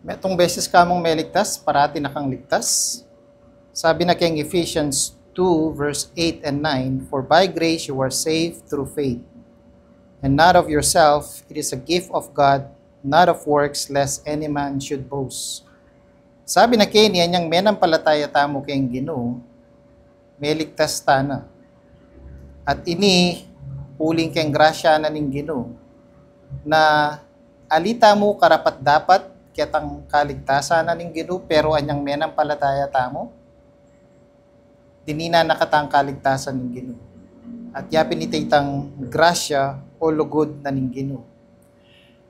Metong beses ka mong meligtas, parati na kang ligtas. Sabi na kayong Ephesians 2 verse 8 and 9, "For by grace you are saved through faith, and not of yourself, it is a gift of God, not of works, lest any man should boast." Sabi na kayo niya, niyang menampalataya tamo kayong Ginoo, meligtas ta na. At ini, uling kayong grasya na ning Ginoo, na alita mo karapat dapat kitang kaligtasan na ning Ginoo, pero anyang menampalataya tamo, dinina nakatang kaligtasan ning Ginoo. At yapin itang grasya o lugod na ning Ginoo.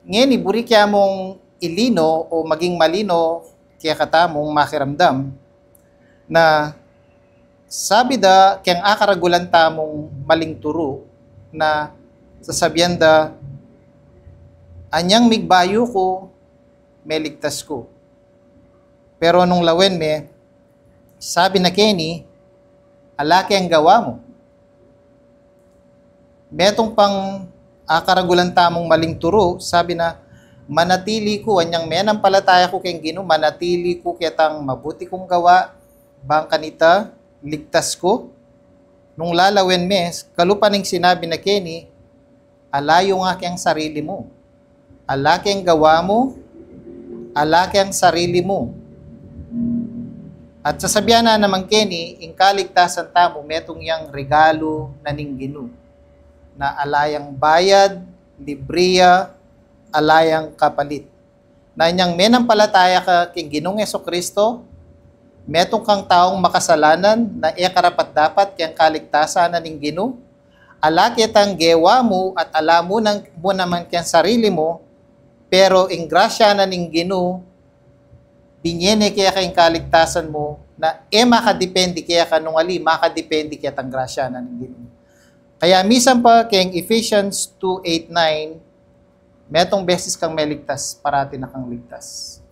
Ngayon, iburi kaya mong ilino o maging malino kaya katamong makiramdam na sabi da kayang akaragulan tamong maling turo na sasabihan da anyang migbayo ko, meligtas ko. Pero nung lawen me, sabi na Kenny, alaki ang gawa mo. Metong pang akaragulan tamong maling turo, sabi na, manatili ko, anyang menampalataya ko kayong Ginoo, manatili ko kitang mabuti kong gawa, bang kanita, ligtas ko. Nung lalawen me, kalupaning sinabi na Kenny, alayo nga kayang sarili mo. Alaki ang gawa mo, alaki ang sarili mo. At sasabihan na naman Kenny, in kaligtasan tamo, metong yang regalo na ning Ginoo, na alayang bayad, libriya, alayang kapalit. Na inyang menampalataya ka king Ginoong Jesucristo, metong kang taong makasalanan na karapat dapat kayang kaligtasan na ning Ginoo, alaki tang gewa mo at alam mo naman kayang sarili mo, pero in grasya na ning Ginoo, binyene kaya kayong kaligtasan mo na makadepende kaya ka nung ali, makadepende kaya tang grasya na ning Ginoo. Kaya misan pa kayong Ephesians 2:8-9, metong beses kang meligtas, parati na kang ligtas.